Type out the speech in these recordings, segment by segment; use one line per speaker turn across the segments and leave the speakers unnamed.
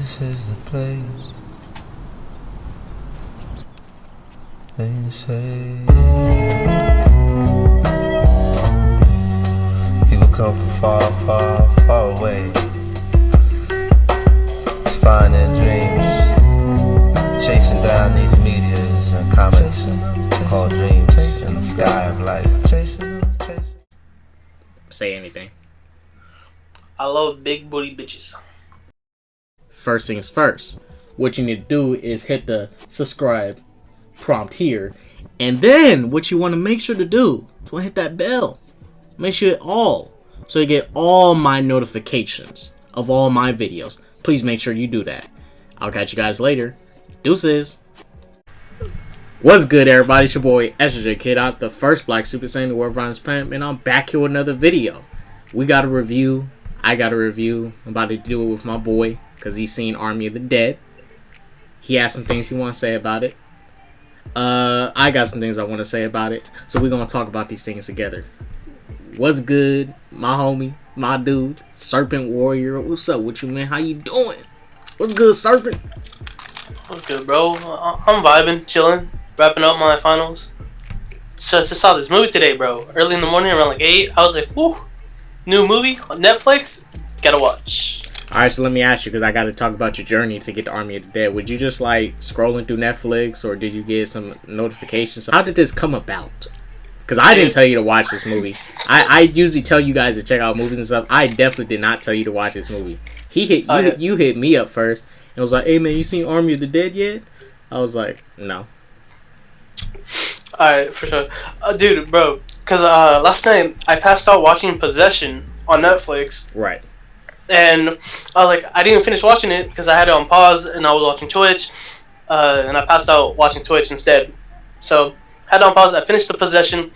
This is the place. They say people come from far, far, far away to find their dreams, chasing down these meteors and comets called dreams in the sky of life.
Say anything.
I love big booty bitches.
First things first, what you need to do is hit the subscribe prompt here, and then what you want to make sure to do is hit that bell. Make sure so you get all my notifications of all my videos. Please make sure you do that. I'll catch you guys later. Deuces. What's good, everybody? It's your boy ssjk-dots, the first black super saiyan in the world around this planet, and I'm back here with another video. We got a review. I got a review. I'm about to do it with my boy because he's seen Army of the Dead. He has some things he wants to say about it. I got some things I want to say about it. So we're going to talk about these things together. What's good, my homie, my dude, Serpent Warrior? What's up with you, man? How you doing? What's good, Serpent?
What's good, bro? I'm vibing, chilling, wrapping up my finals. So I just saw this movie today, bro. Early in the morning, around like 8. I was like, whoo, new movie on Netflix. Gotta watch.
Alright, so let me ask you, because I got to talk about your journey to get to Army of the Dead. Would you just like scrolling through Netflix, or did you get some notifications? How did this come about? Because I didn't tell you to watch this movie. I usually tell you guys to check out movies and stuff. I definitely did not tell you to watch this movie. You hit me up first and was like, "Hey man, you seen Army of the Dead yet?" I was like, "No."
Alright, for sure. Dude, bro, because last night I passed out watching Possession on Netflix.
Right.
And I was like, I didn't finish watching it because I had it on pause and I was watching Twitch. And I passed out watching Twitch instead. So, had it on pause, I finished the Possession.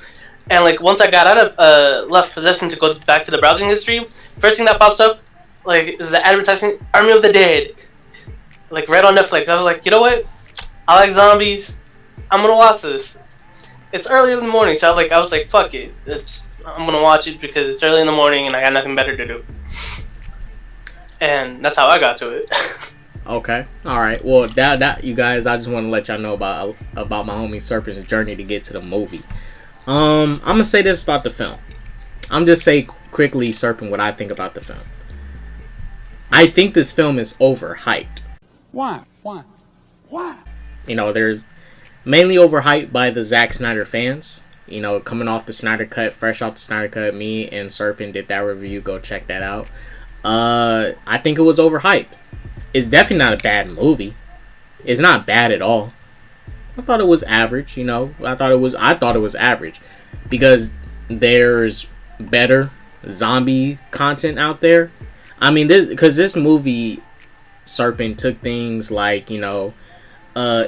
And like, once I got out of, left Possession to go back to the browsing history, first thing that pops up, like, is the advertising, Army of the Dead. Like, right on Netflix. I was like, you know what? I like zombies. I'm gonna watch this. It's early in the morning, so I was like, fuck it. I'm gonna watch it because it's early in the morning and I got nothing better to do. And that's how I got to it.
Okay. Alright. Well, that you guys, I just want to let y'all know about my homie Serpent's journey to get to the movie. I'm gonna say this about the film. I'm just say quickly, Serpent, what I think about the film. I think this film is overhyped.
Why?
You know, there's mainly overhyped by the Zack Snyder fans. You know, coming off the Snyder Cut, fresh off the Snyder Cut, me and Serpent did that review. Go check that out. I think it was overhyped. It's definitely not a bad movie. It's not bad at all. I thought it was average, you know. I thought it was average because there's better zombie content out there. I mean, this movie, Serpent, took things like, you know,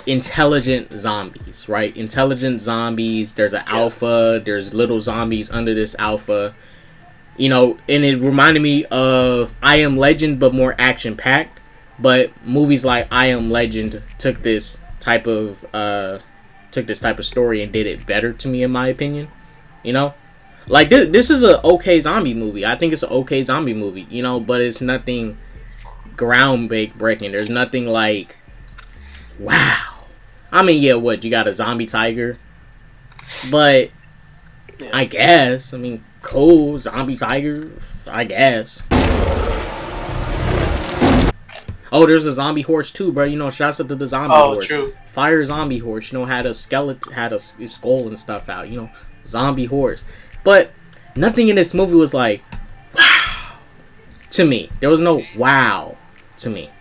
intelligent zombies, right? Intelligent zombies. There's an alpha. There's little zombies under this alpha. You know, and it reminded me of I Am Legend, but more action-packed. But movies like I Am Legend took this type of story and did it better, to me, in my opinion. You know, like this is a okay zombie movie. I think it's an okay zombie movie. You know, but it's nothing groundbreaking. There's nothing like, wow. I mean, yeah, what, you got a zombie tiger, but I guess, I mean, cool, zombie tiger, I guess. Oh, there's a zombie horse too, bro. You know, shouts out to the zombie horse.
True.
Fire zombie horse. You know, had a skeleton, had a skull and stuff out. You know, zombie horse. But nothing in this movie was like, wow, to me. There was no wow to me.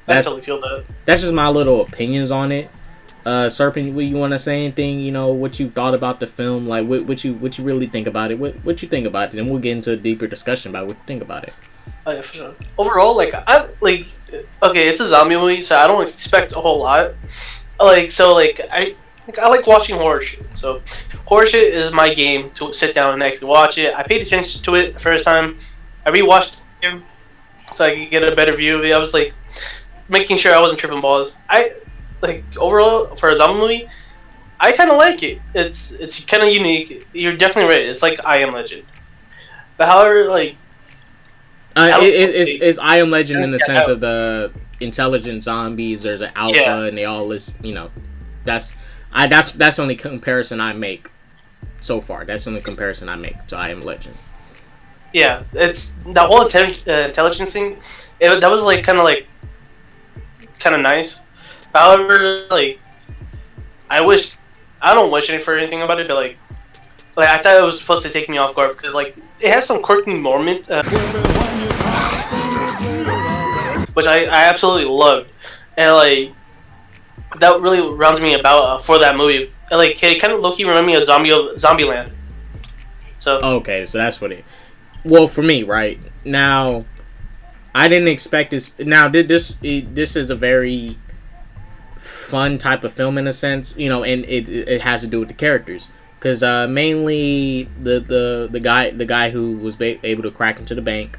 I totally feel that.
That's just my little opinions on it. Serpent, you want to say anything? You know, what you thought about the film? Like, what you really think about it? What you think about it? And we'll get into a deeper discussion about what you think about it.
Oh, yeah, for sure. Overall, okay, it's a zombie movie, so I don't expect a whole lot. I like watching horror shit. So, horror shit is my game to sit down and actually watch it. I paid attention to it the first time. I rewatched it so I could get a better view of it. I was like making sure I wasn't tripping balls. Overall, for a zombie movie, I kind of like it. It's kind of unique. You're definitely right. It's like I Am Legend. But however, like,
It's I Am Legend in the sense of the intelligent zombies. There's an alpha, and they all list. You know, that's the only comparison I make so far. That's the only comparison I make to I Am Legend.
Yeah, it's the whole intelligence thing. That was like kind of nice. However, like I don't wish for anything about it, but like I thought it was supposed to take me off guard because like it has some quirky moment, which I absolutely loved, and like that really rounds me about for that movie. And, like it kind of low-key reminded me of Zombieland. So
okay, so that's what it. Well, for me, right now, I didn't expect this. Now, this is a very fun type of film in a sense, you know, and it has to do with the characters. Because mainly the guy who was able to crack into the bank,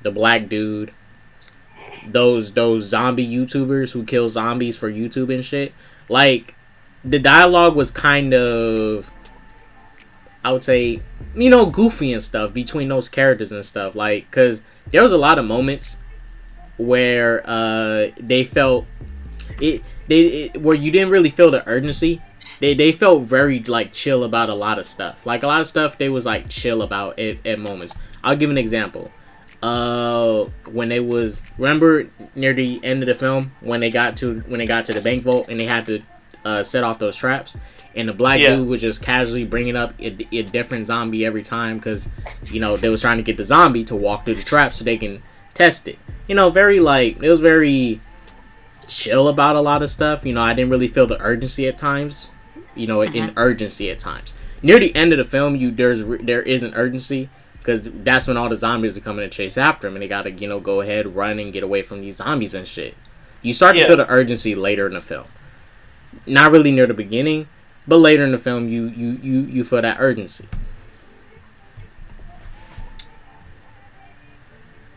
the black dude, those zombie YouTubers who kill zombies for YouTube and shit. Like, the dialogue was kind of, I would say, you know, goofy and stuff between those characters and stuff. Like, because there was a lot of moments where they felt where you didn't really feel the urgency. They felt very like chill about a lot of stuff. Like a lot of stuff they was like chill about at moments. I'll give an example. When they was, remember near the end of the film when they got to the bank vault and they had to set off those traps, and the black dude was just casually bringing up a different zombie every time because, you know, they was trying to get the zombie to walk through the trap so they can test it. You know, very like, it was very chill about a lot of stuff. You know, I didn't really feel the urgency at times. You know, in urgency at times. Near the end of the film, there is an urgency because that's when all the zombies are coming to chase after him, and they gotta, you know, go ahead, run, and get away from these zombies and shit. You start to feel the urgency later in the film. Not really near the beginning, but later in the film, you feel that urgency.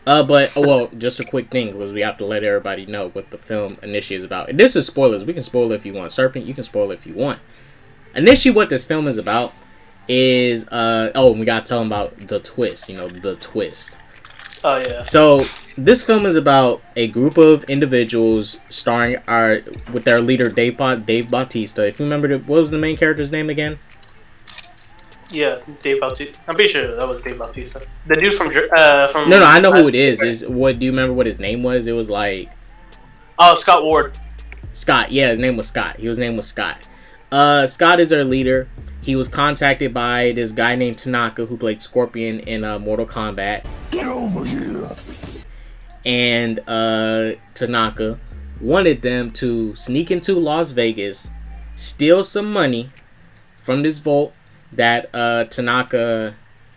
But well, just a quick thing because we have to let everybody know what the film initially is about. And this is spoilers. We can spoil it if you want. Serpent, you can spoil it if you want. Initially, what this film is about is we gotta tell them about the twist. You know, the twist.
Oh yeah.
So this film is about a group of individuals starring with their leader Dave Bautista. If you remember, what was the main character's name again?
Yeah, Dave Bautista. I'm pretty sure that was Dave Bautista. The dude from
No, I know who it is. Do you remember what his name was? It was like
Scott Ward.
Scott. Yeah, his name was Scott. His name was Scott. Scott is their leader. He was contacted by this guy named Tanaka who played Scorpion in Mortal Kombat. Get over here. And Tanaka wanted them to sneak into Las Vegas, steal some money from this vault that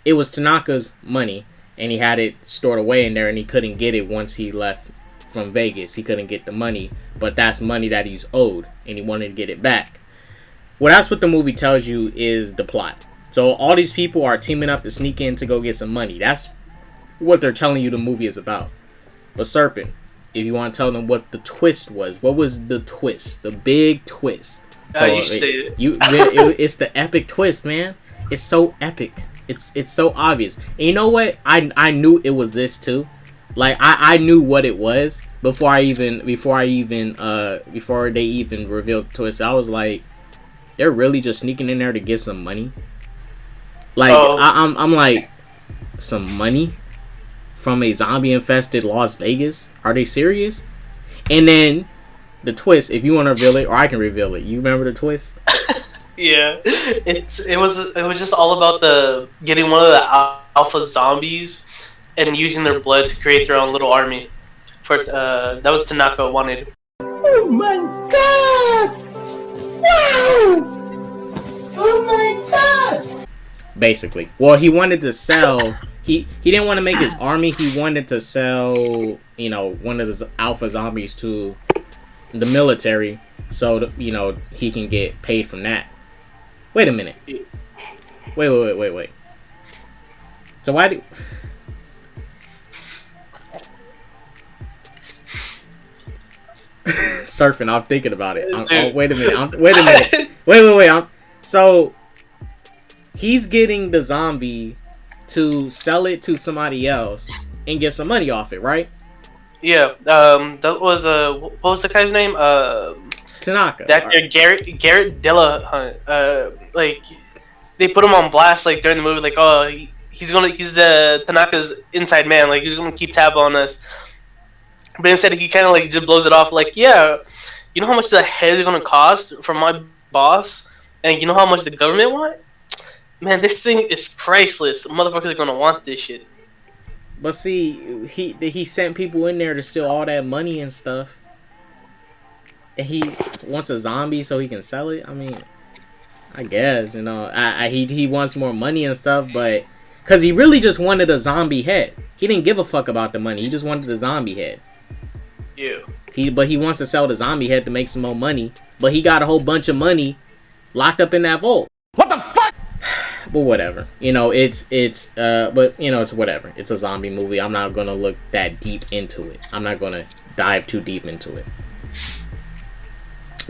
it was Tanaka's money, and he had it stored away in there, and he couldn't get it once he left from Vegas. He couldn't get the money, but that's money that he's owed, and he wanted to get it back. Well, that's what the movie tells you is the plot. So all these people are teaming up to sneak in to go get some money. That's what they're telling you the movie is about. But Serpent, if you want to tell them what the twist was, what was the twist? The big twist.
You should say it.
It's the epic twist, man. It's so epic. It's so obvious. And you know what? I knew it was this too. Like I knew what it was before they even revealed the twist. I was like, they're really just sneaking in there to get some money. Like I'm like, some money from a zombie infested Las Vegas? Are they serious? And then the twist, if you want to reveal it, or I can reveal it. You remember the twist?
Yeah, it was just all about the getting one of the alpha zombies and using their blood to create their own little army. That was Tanaka wanted.
Oh my god! Wow! Oh my god!
Basically, well, he wanted to sell. He didn't want to make his army. He wanted to sell, you know, one of the alpha zombies to the military, so you know he can get paid from that. Wait a minute. Wait. So why do? Surfing. I'm thinking about it. Wait a minute. Wait. So he's getting the zombie to sell it to somebody else, and get some money off it, right?
Yeah. That was what was the guy's name?
Tanaka.
That Garrett Dillahunt. Like they put him on blast like during the movie. Like, oh, he's the Tanaka's inside man. Like he's gonna keep tab on us. But instead, he kind of like just blows it off. Like, yeah, you know how much the head is gonna cost from my boss, and you know how much the government want. Man, this thing is priceless. Motherfuckers are gonna want this shit.
But see, he sent people in there to steal all that money and stuff. And he wants a zombie so he can sell it. I mean, I guess, you know, he wants more money and stuff, but because he really just wanted a zombie head. He didn't give a fuck about the money. He just wanted the zombie head.
Yeah.
But he wants to sell the zombie head to make some more money. But he got a whole bunch of money locked up in that vault.
What the fuck?
But whatever, you know, it's whatever. It's a zombie movie. I'm not gonna look that deep into it. I'm not gonna dive too deep into it.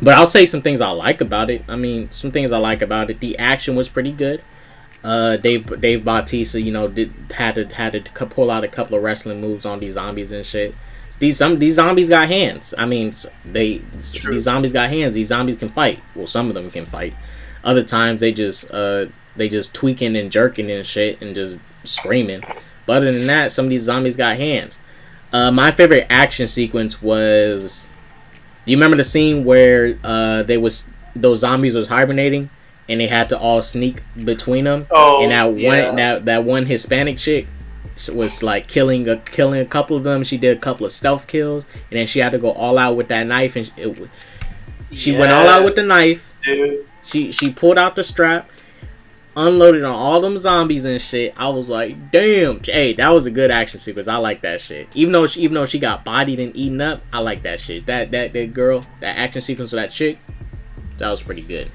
But I'll say some things I like about it. I mean, some things I like about it. The action was pretty good. Dave Bautista, you know, had to pull out a couple of wrestling moves on these zombies and shit. These zombies got hands. I mean, these zombies got hands. These zombies can fight. Well, some of them can fight. Other times they just tweaking and jerking and shit and just screaming. But other than that, some of these zombies got hands. My favorite action sequence was. Do you remember the scene where those zombies was hibernating and they had to all sneak between them?
Oh,
and that one Hispanic chick was like killing a couple of them. She did a couple of stealth kills, and then she had to go all out with that knife, and she went all out with the knife.
Dude.
She pulled out the strap, unloaded on all them zombies and shit. I was like, damn. Hey, that was a good action sequence. I like that shit. Even though she got bodied and eaten up, I like that shit. That girl, that action sequence with that chick, that was pretty good.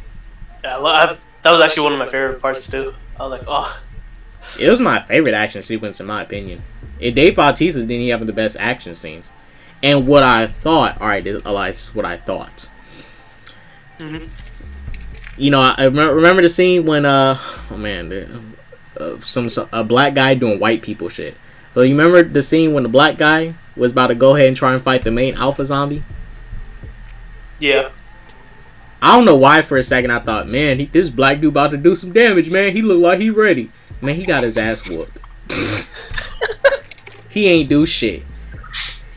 Yeah, that was actually one of my favorite parts too. I was like, oh.
It was my favorite action sequence in my opinion. Dave Bautista didn't have the best action scenes. And what I thought, alright, this is what I thought.
Mm-hmm.
You know, I remember the scene when a black guy doing white people shit. So you remember the scene when the black guy was about to go ahead and try and fight the main alpha zombie?
Yeah.
I don't know why for a second I thought, man, this black dude about to do some damage, man. He look like he ready. Man, he got his ass whooped. He ain't do shit.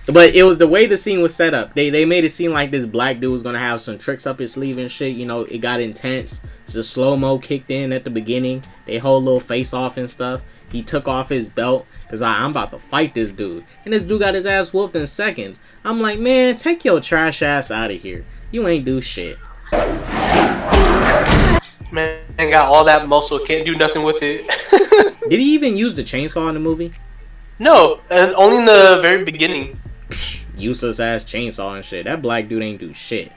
But it was the way the scene was set up. They made it seem like this black dude was gonna have some tricks up his sleeve and shit. You know, it got intense. The slow-mo kicked in at the beginning. They whole little face off and stuff. He took off his belt because I'm about to fight this dude. And this dude got his ass whooped in seconds. I'm like, man, take your trash ass out of here. You ain't do shit.
Man, got all that muscle, can't do nothing with it.
Did he even use the chainsaw in the movie?
No, and only in the very beginning.
Useless ass chainsaw and shit. That black dude ain't do shit.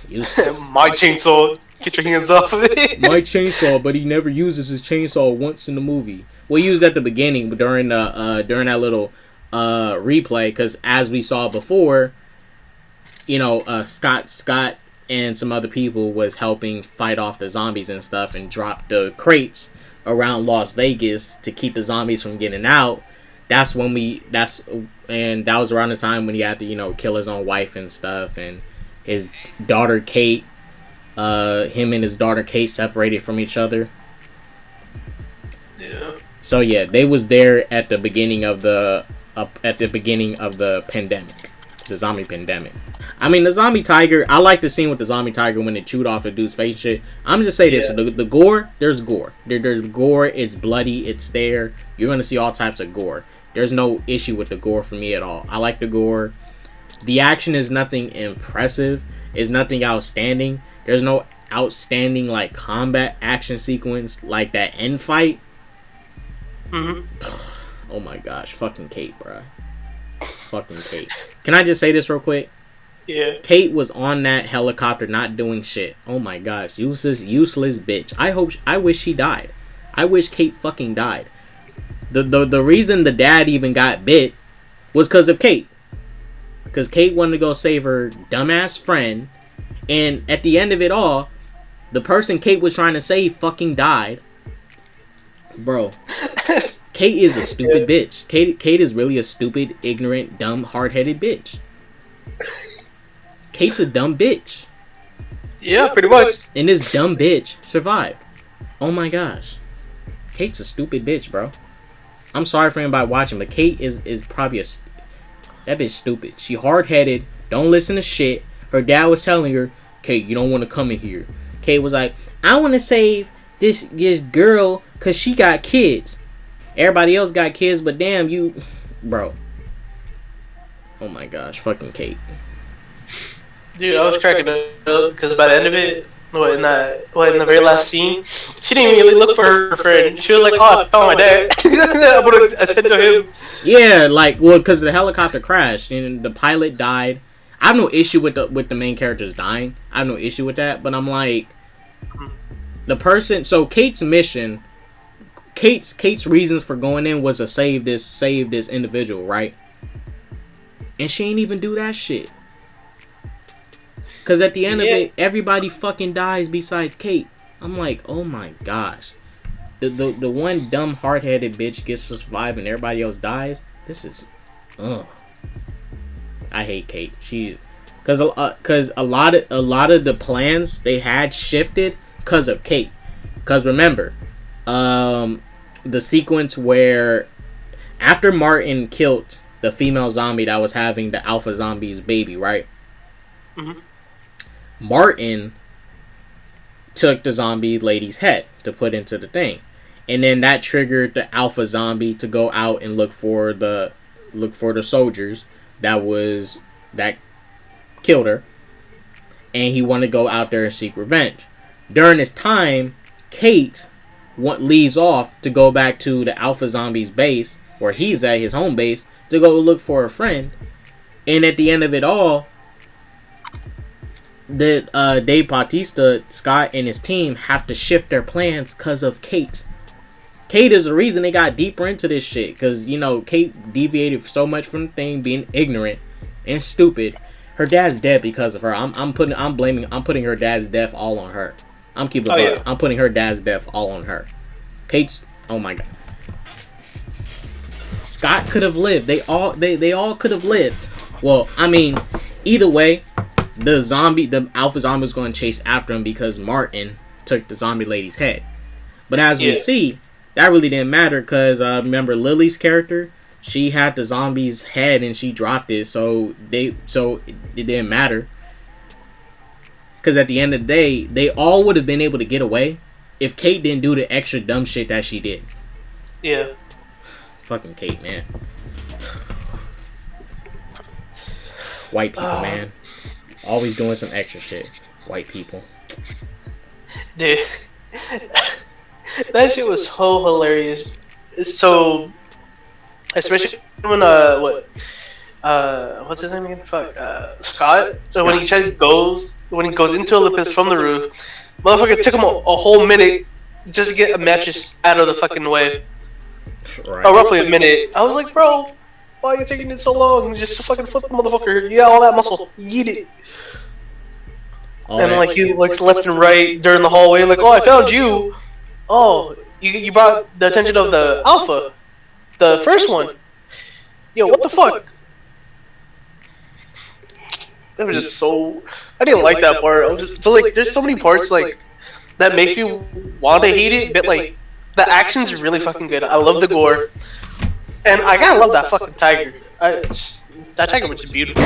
Useless.
My chainsaw, get your hands off of it.
My chainsaw, but he never uses his chainsaw once in the movie. Well, he used at the beginning, but during that little replay, because as we saw before, you know, Scott and some other people was helping fight off the zombies and stuff, and drop the crates around Las Vegas to keep the zombies from getting out. That was around the time when he had to, you know, kill his own wife and stuff, and his daughter Kate, him and his daughter Kate separated from each other.
Yeah.
So yeah, they was there at the beginning of the pandemic, the zombie pandemic. I mean, the zombie tiger, I like the scene with the zombie tiger when it chewed off a dude's face shit. I'm just say this, the gore, there's gore. There's gore, it's bloody, it's there. You're going to see all types of gore. There's no issue with the gore for me at all. I like the gore. The action is nothing impressive. It's nothing outstanding. There's no outstanding, like, combat action sequence like that end fight.
Mm-hmm.
Oh my gosh, fucking Kate, bruh. Fucking Kate. Can I just say this real quick?
Yeah.
Kate was on that helicopter not doing shit. Oh my gosh, useless bitch. I wish she died. I wish Kate fucking died. The reason the dad even got bit was because of Kate. Because Kate wanted to go save her dumbass friend, and at the end of it all, the person Kate was trying to save fucking died. Bro. Kate is a stupid bitch. Kate is really a stupid, ignorant, dumb, hard-headed bitch. Kate's a dumb bitch.
Yeah, pretty much.
And this dumb bitch survived. Oh my gosh. Kate's a stupid bitch, bro. I'm sorry for anybody watching, but Kate is probably that bitch stupid. She hard-headed, don't listen to shit. Her dad was telling her, Kate, you don't want to come in here. Kate was like, I want to save this girl because she got kids. Everybody else got kids, but damn, you... Bro. Oh my gosh, fucking Kate.
Dude, I was cracking up because by the end of it, in the very last scene, she didn't really look for her friend. She was like, "Oh, I found my dad. I'm gonna attend to him."
Yeah, like, well, because the helicopter crashed and the pilot died. I have no issue with the main characters dying. I have no issue with that, but I'm like, the person. So Kate's mission, Kate's reasons for going in was to save this individual, right? And she ain't even do that shit. Because at the end of it, everybody fucking dies besides Kate. I'm like, oh my gosh. The one dumb, hard-headed bitch gets to survive and everybody else dies. This is... Ugh. I hate Kate. She's... Because a lot of the plans they had shifted because of Kate. Because remember, the sequence where... After Martin killed the female zombie that was having the alpha zombie's baby, right? Mm-hmm. Martin took the zombie lady's head to put into the thing, and then that triggered the alpha zombie to go out and look for the soldiers that killed her, and he wanted to go out there and seek revenge. During this time, Kate leaves off to go back to the alpha zombie's base, where he's at his home base, to go look for a friend, and at the end of it all, that Dave Bautista, Scott, and his team have to shift their plans because of Kate. Kate is the reason they got deeper into this shit. Because, you know, Kate deviated so much from the thing, being ignorant and stupid. Her dad's dead because of her. I'm putting her dad's death all on her. I'm putting her dad's death all on her. Kate's... Oh my god. Scott could have lived. They all could have lived. Well, I mean, either way, the alpha zombie was going to chase after him because Martin took the zombie lady's head. But as we see, that really didn't matter because remember Lily's character, she had the zombie's head and she dropped it, so it didn't matter. Because at the end of the day, they all would have been able to get away if Kate didn't do the extra dumb shit that she did.
Yeah.
Fucking Kate, man. White people, man. Always doing some extra shit. White people.
Dude. That shit was so hilarious. So, especially when, what's his name again? Fuck, Scott? So when he goes into Olympus from the roof, motherfucker took him a whole minute just to get a mattress out of the fucking way. Right. Oh, roughly a minute. I was like, bro, why are you taking it so long? Just fucking flip the motherfucker. Yeah, all that muscle. Yeet it. And like he looks left and right during the hallway, like, oh, I found you. Oh, you brought the attention of the alpha, the first one. Yo, what the fuck? That was just so. I didn't like that part. I was just so like, there's so many parts like that makes me want to hate it, but like the action's really fucking good. I love the gore, and I gotta love that fucking tiger. That tiger was beautiful.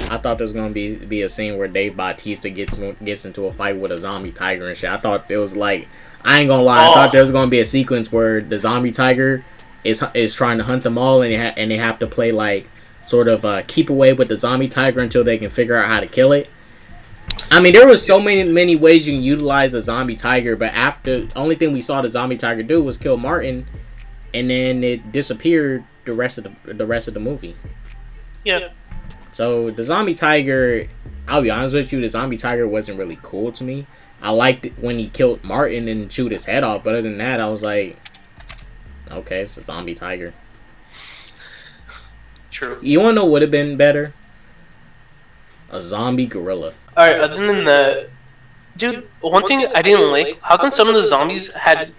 I thought there was gonna be a scene where Dave Bautista gets into a fight with a zombie tiger and shit. I thought it was like, I ain't gonna lie, I thought there was gonna be a sequence where the zombie tiger is trying to hunt them all, and they have to play like sort of keep away with the zombie tiger until they can figure out how to kill it. I mean, there was so many ways you can utilize a zombie tiger, but after only thing we saw the zombie tiger do was kill Martin, and then it disappeared the rest of the movie.
Yeah.
So the zombie tiger, I'll be honest with you, the zombie tiger wasn't really cool to me. I liked it when he killed Martin and chewed his head off, but other than that, I was like, okay, it's a zombie tiger.
True.
You wanna know what would have been better? A zombie gorilla.
Alright, other than that, dude, one thing I didn't like, how come some of the zombies had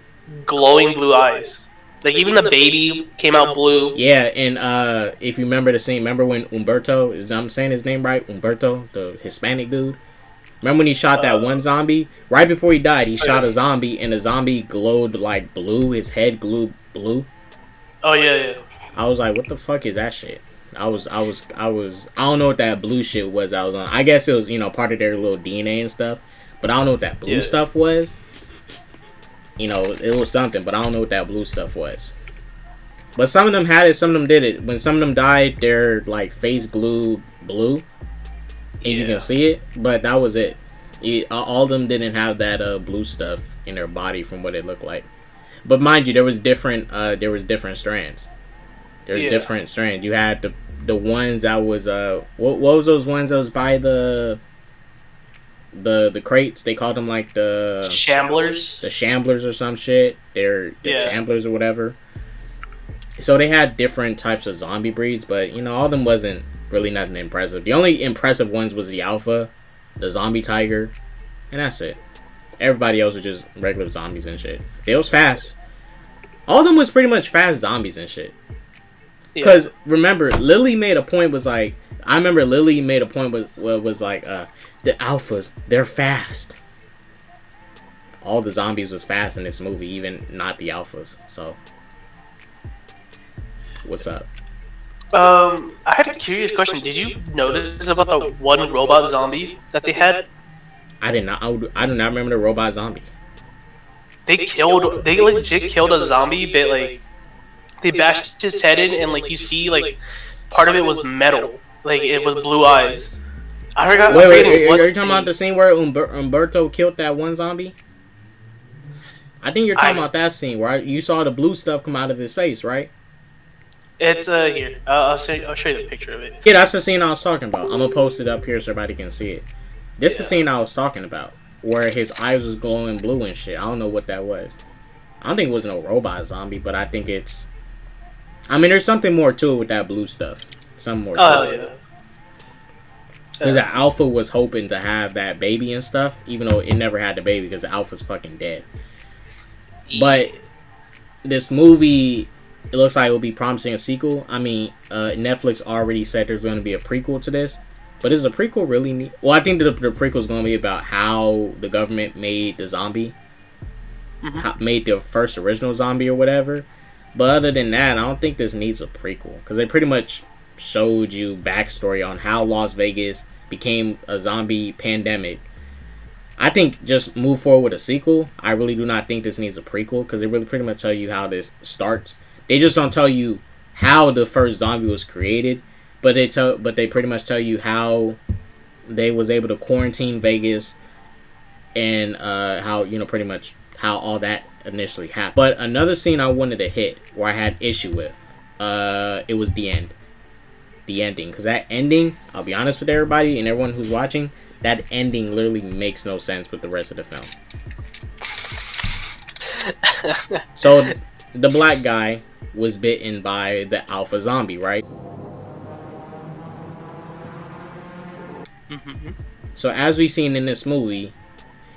glowing blue eyes? Like even the baby came out blue.
Yeah, and if you remember the scene, remember when Umberto, I'm saying his name right, Umberto, the Hispanic dude. Remember when he shot that one zombie? Right before he died, he shot a zombie, and the zombie glowed like blue. His head glowed blue.
Oh yeah.
I was like, what the fuck is that shit? I don't know what that blue shit was I was on. I guess it was, part of their little DNA and stuff. But I don't know what that blue stuff was. It was something, but I don't know what that blue stuff was. But some of them had it, some of them did it. When some of them died, their like face glowed blue. And you can see it, but that was it. All of them didn't have that blue stuff in their body from what it looked like. But mind you, there was different strands. There's different strands. You had the ones that was what was those ones that was by the crates? They called them like the
Shamblers.
The Shamblers or some shit. They're Shamblers or whatever. So they had different types of zombie breeds, but all of them wasn't really nothing impressive. The only impressive ones was the Alpha, the Zombie Tiger, and that's it. Everybody else was just regular zombies and shit. They was fast. All of them was pretty much fast zombies and shit. Because remember, Lily made a point was like, I remember Lily made a point was like, the Alphas, they're fast. All the zombies was fast in this movie, even not the Alphas. So, what's up?
I had a curious question. Did you notice about the one robot zombie that they had?
I did not. I do not remember the robot zombie.
They legit killed a zombie, but like they bashed his head in, and like you see, like part of it was metal, like it was blue eyes. I forgot.
Wait, are you talking about the scene where Umberto killed that one zombie? I think you're talking about that scene where you saw the blue stuff come out of his face, right?
It's here. I'll show you the picture of it.
Yeah, that's the scene I was talking about. I'm gonna post it up here so everybody can see it. This is the scene I was talking about, where his eyes was glowing blue and shit. I don't know what that was. I don't think it was no robot zombie, but I think it's. I mean, there's something more to it with that blue stuff. Some more. To it. Because the Alpha was hoping to have that baby and stuff, even though it never had the baby because the Alpha's fucking dead. But this movie, it looks like it will be promising a sequel. I mean, Netflix already said there's going to be a prequel to this. But is a prequel really neat? Well, I think the prequel is going to be about how the government made the zombie. Made the first original zombie or whatever. But other than that, I don't think this needs a prequel. Because they pretty much showed you backstory on how Las Vegas became a zombie pandemic. I think just move forward with a sequel. I really do not think this needs a prequel. Because they really pretty much tell you how this starts. They just don't tell you how the first zombie was created. But they pretty much tell you how they was able to quarantine Vegas and how pretty much how all that initially happened. But another scene I wanted to hit where I had issue with it was the end, the ending, because that ending, I'll be honest with everybody and everyone who's watching, that ending literally makes no sense with the rest of the film. So the black guy was bitten by the alpha zombie, right? So as we've seen in this movie,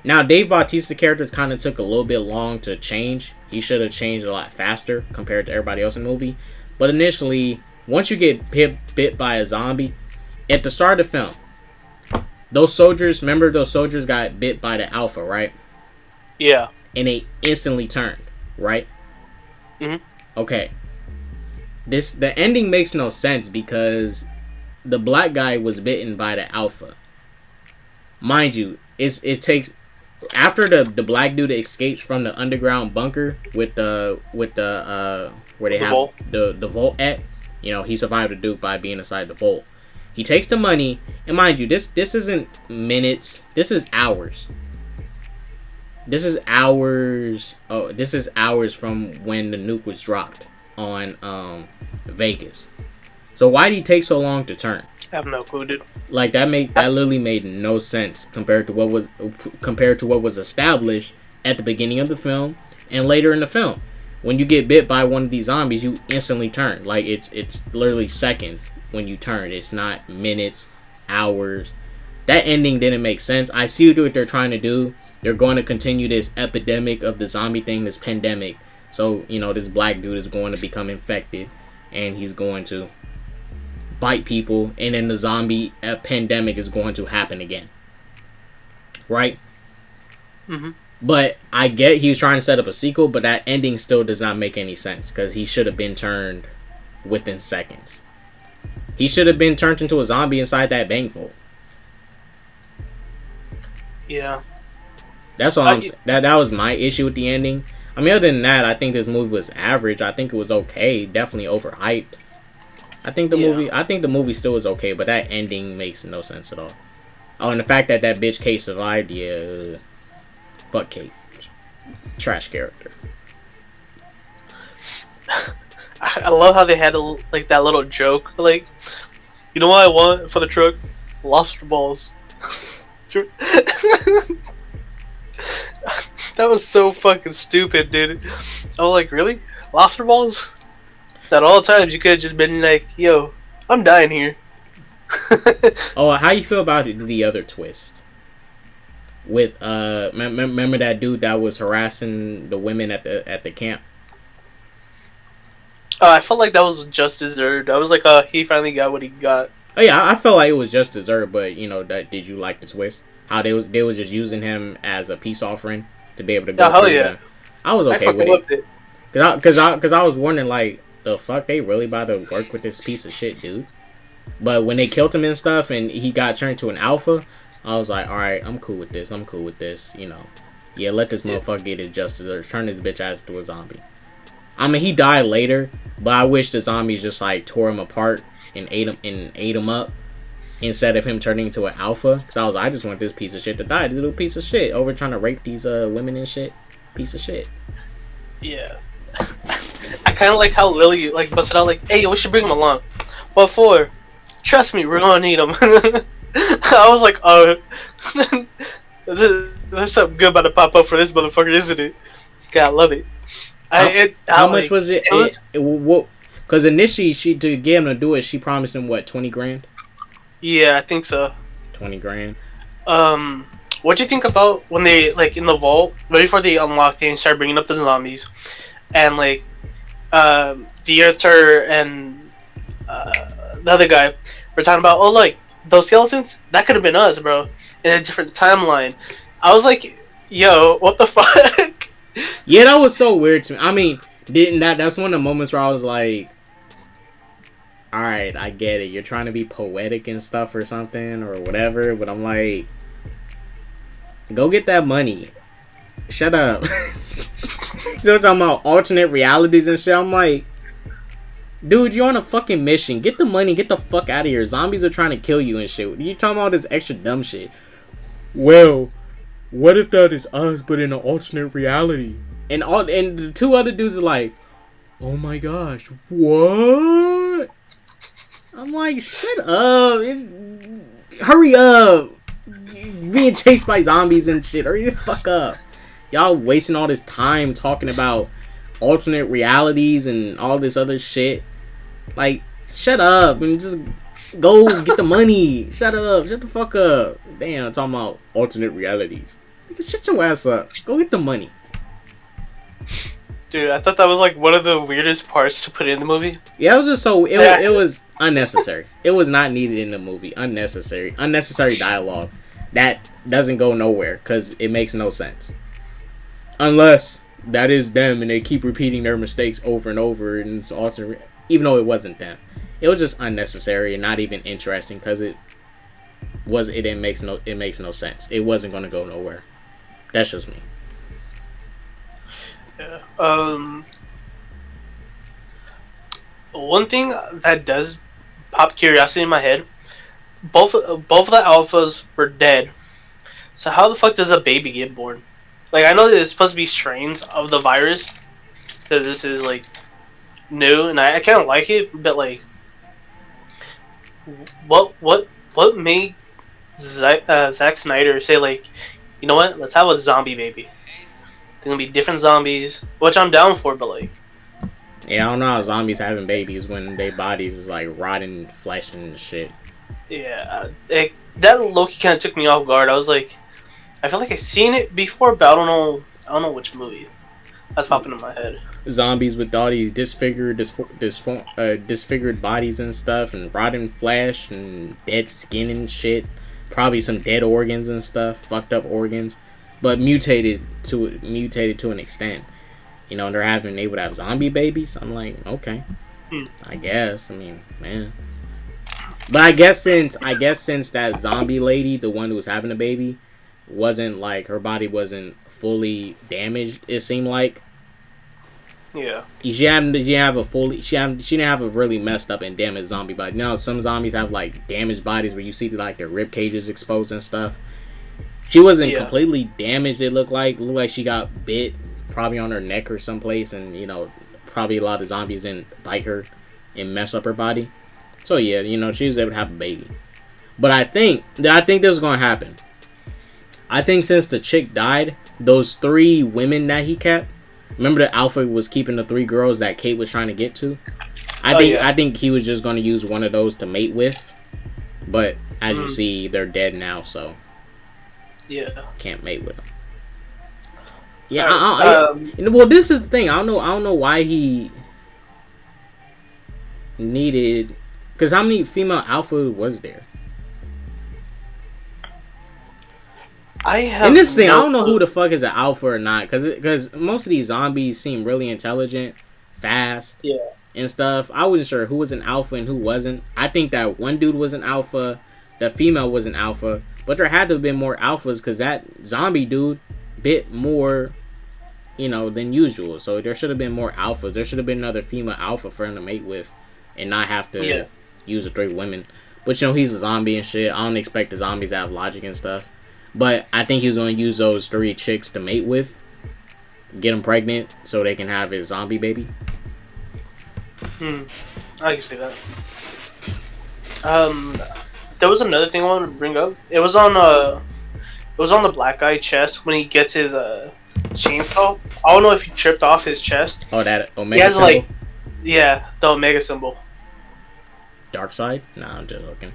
now Dave Bautista's character kind of took a little bit long to change. He should have changed a lot faster compared to everybody else in the movie. But initially, once you get bit by a zombie, at the start of the film, those soldiers got bit by the alpha, right?
Yeah.
And they instantly turned, right? Okay. The ending makes no sense because the black guy was bitten by the alpha. Mind you, it takes after the black dude escapes from the underground bunker with the where they have the vault at. He survived the Duke by being inside the vault. He takes the money, and mind you, this isn't minutes. This is hours. This is hours. Oh, this is hours from when the nuke was dropped on Vegas. So why did he take so long to turn?
I have no clue, dude.
Like that literally made no sense compared to what was established at the beginning of the film and later in the film. When you get bit by one of these zombies, you instantly turn. Like it's literally seconds when you turn. It's not minutes, hours. That ending didn't make sense. I see what they're trying to do. They're going to continue this epidemic of the zombie thing, this pandemic, So, you know, this black dude is going to become infected, and he's going to bite people, and then the zombie pandemic is going to happen again. Right?
Mm-hmm.
But I get he was trying to set up a sequel, but that ending still does not make any sense, because he should have been turned within seconds. He should have been turned into a zombie inside that bank vault.
Yeah.
That's all I'm saying. That was my issue with the ending. I mean, other than that, I think this movie was average. I think it was okay. Definitely overhyped. I think the movie still was okay, but that ending makes no sense at all. Oh, and the fact that bitch Kate survived, yeah. Fuck Kate. Trash character.
I love how they had like that little joke, like, you know what I want for the truck? Lobster balls. That was so fucking stupid, dude. I was like, really? Lobster balls? At all times you could have just been like, yo, I'm dying here.
Oh, how you feel about the other twist? With remember that dude that was harassing the women at the camp?
I felt like that was just deserved. I was like, he finally got what he got.
Oh yeah, I felt like it was just deserved, but you know, did you like the twist? How they was just using him as a peace offering to be able to go.
Oh hell yeah!
I was okay with it. Cause I was wondering, like, the fuck, they really about to work with this piece of shit dude? But when they killed him and stuff, and he got turned to an alpha, I was like, all right, I'm cool with this. You know, yeah, let this motherfucker get his justice, or turn this bitch ass to a zombie. I mean, he died later, but I wish the zombies just like tore him apart and ate him up instead of him turning into an alpha. Cause I just want this piece of shit to die. This little piece of shit over trying to rape these women and shit. Piece of shit.
Yeah. I kind of like how Lily like busted out like, hey, we should bring him along. What for? Trust me, we're gonna need him. I was like, oh, there's something good about to pop up for this motherfucker, isn't it? God, I love it.
How much was it? Because initially, to get him to do it, she promised him what, 20 grand?
Yeah, I think so.
20 grand.
What'd you think about when they, like, in the vault, right before they unlocked it and started bringing up the zombies, and like, the Earther and the other guy were talking about, oh, like, those skeletons, that could have been us, bro, in a different timeline. I was like, yo, what the fuck?
Yeah, that was so weird to me. I mean, that's one of the moments where I was like, alright, I get it. You're trying to be poetic and stuff or something or whatever, but I'm like, go get that money. Shut up. Still talking about alternate realities and shit. I'm like, dude, you're on a fucking mission. Get the money, get the fuck out of here. Zombies are trying to kill you and shit. You talking about this extra dumb shit. Well, what if that is us, but in an alternate reality? And the two other dudes are like, oh my gosh, what? I'm like, shut up. Hurry up. You're being chased by zombies and shit. Hurry the fuck up. Y'all wasting all this time talking about alternate realities and all this other shit. Like, shut up and just go get the money. Shut up. Shut the fuck up. Damn, talking about alternate realities. Shut your ass up. Go get the money.
Dude, I thought that was like one of the weirdest parts to put in the movie.
Yeah, it was just so it was unnecessary. It was not needed in the movie. Unnecessary dialogue that doesn't go nowhere because it makes no sense. Unless that is them and they keep repeating their mistakes over and over, and it's alternate, even though it wasn't them. It was just unnecessary and not even interesting because it makes no sense. It wasn't gonna go nowhere. That's just me.
Yeah. One thing that does pop curiosity in my head: both of the alphas were dead. So how the fuck does a baby get born? Like, I know that it's supposed to be strains of the virus, because this is like new, and I kind of like it, but like, what made Zack Snyder say like, you know what? Let's have a zombie baby. They're gonna be different zombies, which I'm down for, but like,
yeah, I don't know how zombies having babies when their bodies is like rotting flesh and shit.
Yeah, that low-key kind of took me off guard. I was like, I feel like I've seen it before, but I don't know which movie. That's popping in my head.
zombies with all these disfigured bodies and stuff, and rotten flesh and dead skin and shit. Probably some dead organs and stuff, fucked up organs, but mutated to an extent. You know, they're able to have zombie babies. I'm like, okay, I guess. I mean, man. But I guess since that zombie lady, the one who was having a baby, wasn't like, her body wasn't fully damaged, it seemed like.
Yeah.
She didn't have a really messed up and damaged zombie body. Now some zombies have like damaged bodies where you see like their rib cages exposed and stuff. She wasn't completely damaged. It looked like she got bit, probably on her neck or someplace, and you know, probably a lot of zombies didn't bite her and mess up her body. So yeah, you know, she was able to have a baby. But I think this is gonna happen. I think since the chick died, those 3 women that he kept. Remember the Alpha was keeping the 3 girls that Kate was trying to get to? I think he was just going to use one of those to mate with. But as you see, they're dead now, so
yeah,
can't mate with them. Yeah, well, this is the thing. I don't know why he needed, because how many female Alpha was there? And this thing, I don't know who the fuck is an alpha or not, because most of these zombies seem really intelligent, fast, and stuff. I wasn't sure who was an alpha and who wasn't. I think that one dude was an alpha, the female was an alpha, but there had to have been more alphas because that zombie dude bit more, you know, than usual. So there should have been more alphas. There should have been another female alpha for him to mate with, and not have to use the 3 women. But you know, he's a zombie and shit. I don't expect the zombies to have logic and stuff. But I think he was going to use those 3 chicks to mate with, get them pregnant so they can have his zombie baby.
I can see that. There was another thing I wanted to bring up. It was on the black guy chest when he gets his chainsaw. I don't know if he tripped off his chest.
Oh, that Omega symbol?
The Omega symbol.
Dark side? Nah, I'm just looking.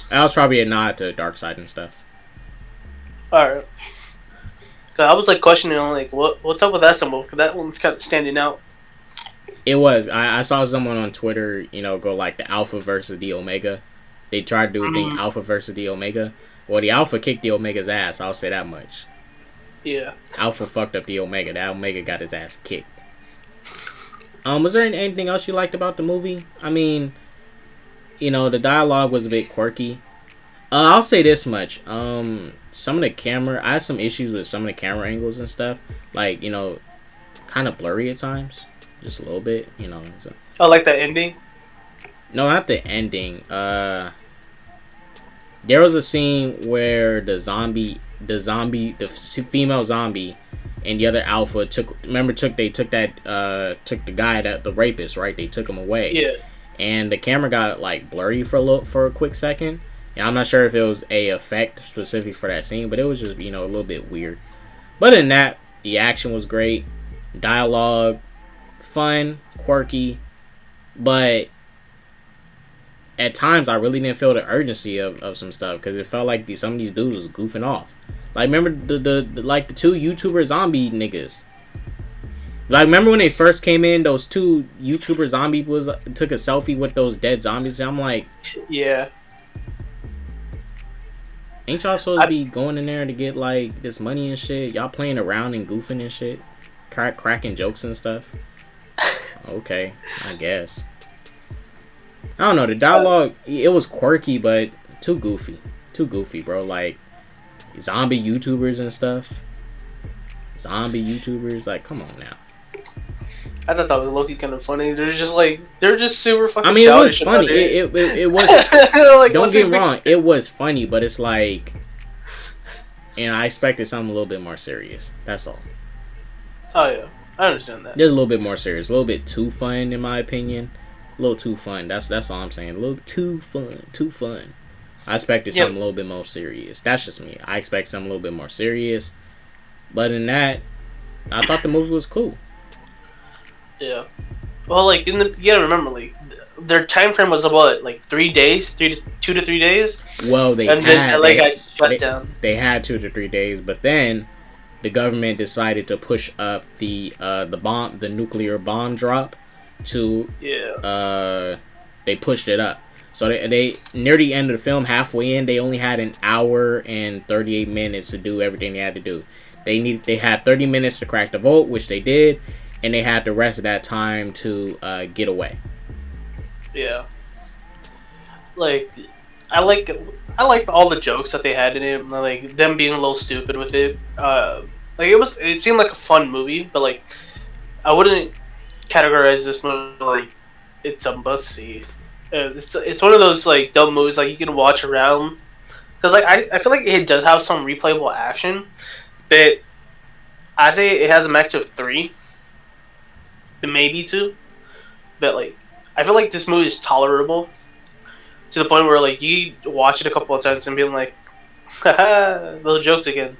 That was probably a nod to Dark Side and stuff.
Alright. I was like questioning, like, what's up with that symbol? Because that one's kind of standing out.
It was. I saw someone on Twitter, you know, go like the Alpha versus the Omega. They tried to do a thing, Alpha versus the Omega. Well, the Alpha kicked the Omega's ass, I'll say that much.
Yeah.
Alpha fucked up the Omega. That Omega got his ass kicked. Was there anything else you liked about the movie? I mean, you know, the dialogue was a bit quirky. I'll say this much. Some of the camera, I had some issues with some of the camera angles and stuff. Like, you know, kind of blurry at times. Just a little bit, you know. So.
Oh, like the ending?
No, not the ending. There was a scene where the female zombie and the other alpha took the guy, the rapist, right? They took him away.
Yeah.
And the camera got like blurry for a quick second. And I'm not sure if it was a effect specific for that scene, but it was just, you know, a little bit weird. But in that, the action was great, dialogue, fun, quirky, but at times I really didn't feel the urgency of some stuff because it felt like some of these dudes was goofing off. Like, remember the 2 YouTuber zombie niggas? Like, remember when they first came in, those 2 YouTuber zombies took a selfie with those dead zombies? And I'm like,
yeah.
Ain't y'all supposed to be going in there to get, like, this money and shit? Y'all playing around and goofing and shit? Cracking jokes and stuff? Okay, I guess. I don't know, the dialogue, it was quirky, but too goofy. Too goofy, bro. Like, zombie YouTubers and stuff. Zombie YouTubers, like, come on now.
I thought that was low-key kind of funny. They're just super fucking.
I mean, it was funny. It was. Like, don't get me wrong. It was funny, but it's like, and I expected something a little bit more serious. That's all.
Oh yeah, I understand that.
There's a little bit more serious, a little bit too fun, in my opinion. A little too fun. That's all I'm saying. A little too fun. I expected something a little bit more serious. That's just me. I expected something a little bit more serious. But in that, I thought the movie was cool.
Yeah. Well, like, you gotta remember, like, their time frame was about, like, 3 days? 2 to 3 days?
Well, they
got shut down.
They had 2 to 3 days, but then the government decided to push up the nuclear bomb drop to they pushed it up. So they near the end of the film, halfway in, they only had an hour and 38 minutes to do everything they had to do. They had 30 minutes to crack the vote, which they did, and they had the rest of that time to get away.
Yeah. Like, I like all the jokes that they had in it, like them being a little stupid with it. Like it seemed like a fun movie, but like I wouldn't categorize this movie like it's a must see. It's one of those like dumb movies like you can watch around, because like I feel like it does have some replayable action, but I say it has a max of 3, maybe 2, but like I feel like this movie is tolerable to the point where like you watch it a couple of times and being like, haha, those jokes again.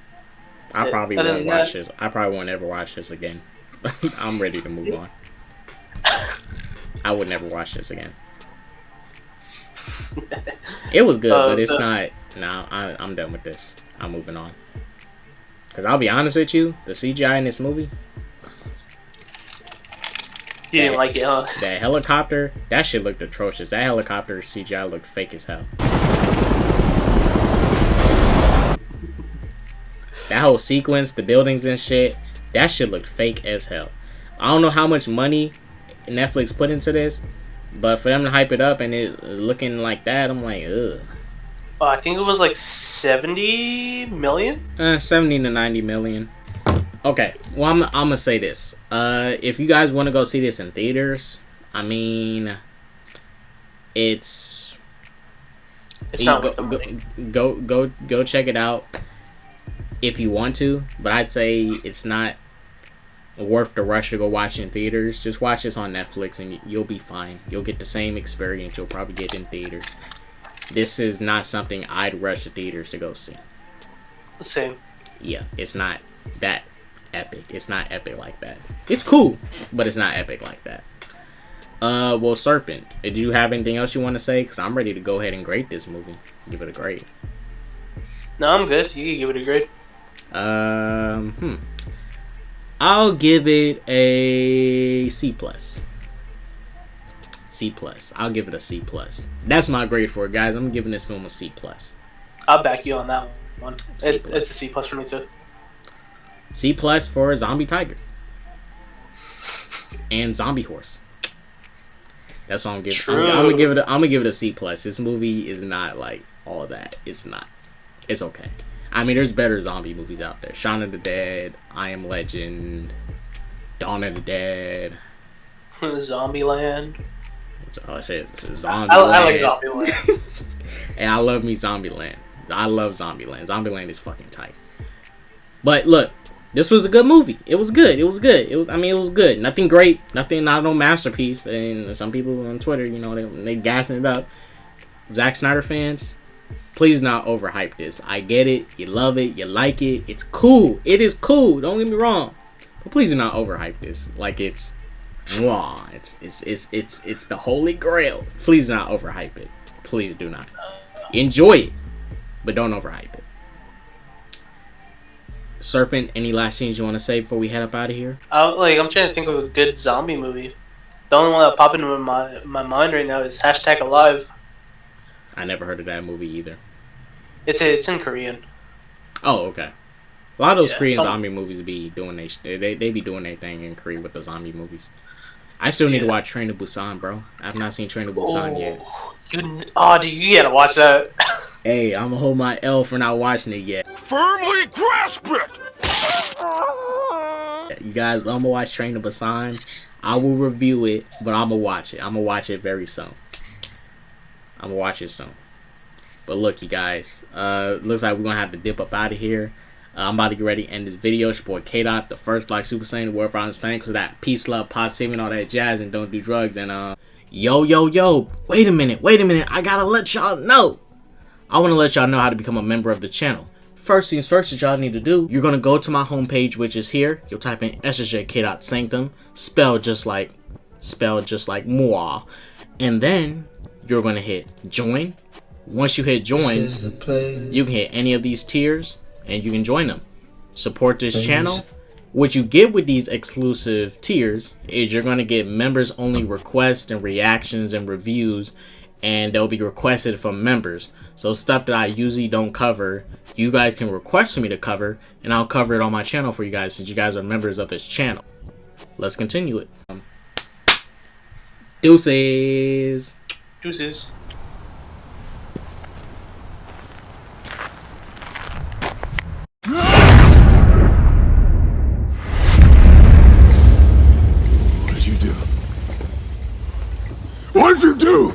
I probably won't watch this. I probably won't ever watch this again. I'm ready to move on. I would never watch this again. It was good, but it's not. Nah, I'm done with this. I'm moving on. Because I'll be honest with you, the CGI in this movie.
You didn't like it, huh?
That helicopter, that shit looked atrocious. That helicopter CGI looked fake as hell. That whole sequence, the buildings and shit, that shit looked fake as hell. I don't know how much money Netflix put into this, but for them to hype it up and it looking like that, I'm like, ugh.
I think it was like 70 million?
70 to 90 million. Okay, well, I'm gonna say this. If you guys want to go see this in theaters, I mean, it's
not worth the money.
Go check it out if you want to, but I'd say it's not worth the rush to go watch in theaters. Just watch this on Netflix and you'll be fine. You'll get the same experience you'll probably get in theaters. This is not something I'd rush to theaters to go see.
The same.
Yeah, it's not that epic. It's not epic like that. It's cool, but it's not epic like that. Well, Serpent, did you have anything else you want to say? Because I'm ready to go ahead and grade this movie. Give it a grade.
No, I'm good. You can give it a grade.
I'll give it a C+. C+. I'll give it a C+. That's my grade for it, guys. I'm giving this film a C+.
I'll back you on that one. It's a C+ for me too.
C+ for Zombie Tiger. And Zombie Horse. That's what I'm giving. I'm gonna give it a C+. This movie is not like all that. It's not. It's okay. I mean, there's better zombie movies out there. Shaun of the Dead, I Am Legend, Dawn of the Dead,
Zombieland.
Oh shit, Zombieland.
I like Zombieland.
And I love me Zombieland. I love Zombieland. Zombieland is fucking tight. But look, this was a good movie. It was good. It was good. It was good. Nothing great. Not no masterpiece. And some people on Twitter, you know, they gassing it up. Zack Snyder fans, please not overhype this. I get it. You love it. You like it. It's cool. It is cool. Don't get me wrong. But please do not overhype this. Like it's the holy grail. Please do not overhype it. Please do not. Enjoy it, but don't overhype it. Serpent, any last things you want to say before we head up out of here?
I'm trying to think of a good zombie movie. The only one that popped into my mind right now is #Alive.
I never heard of that movie either.
It's in Korean.
Oh, okay. A lot of those Korean zombie movies be doing they be doing their thing in Korea with the zombie movies. I still need to watch Train to Busan, bro. I've not seen Train to Busan yet.
Dude, you gotta watch that.
Hey, I'm gonna hold my L for not watching it yet.
Firmly grasp it!
You guys, I'm gonna watch Train to Busan. I will review it, but I'm gonna watch it. I'm gonna watch it very soon. I'm gonna watch it soon. But look, you guys, looks like we're gonna have to dip up out of here. I'm about to get ready to end this video. It's your boy K-Dot, the first Black Super Saiyan in the world around this planet, because of that peace, love, positivity, and all that jazz, and don't do drugs. And yo, wait a minute, I gotta let y'all know. I want to let y'all know how to become a member of the channel. First things first that y'all need to do, you're gonna go to my homepage, which is here. You'll type in ssjk-dots sanctum, spelled just like moi, and then you're gonna hit join. Once you hit join, you can hit any of these tiers and you can join them. support this channel. What you get with these exclusive tiers is you're going to get members only requests and reactions and reviews, and they'll be requested from members. So stuff that I usually don't cover, you guys can request for me to cover, and I'll cover it on my channel for you guys since you guys are members of this channel. Let's continue it. Deuces.
Deuces.
What did you do?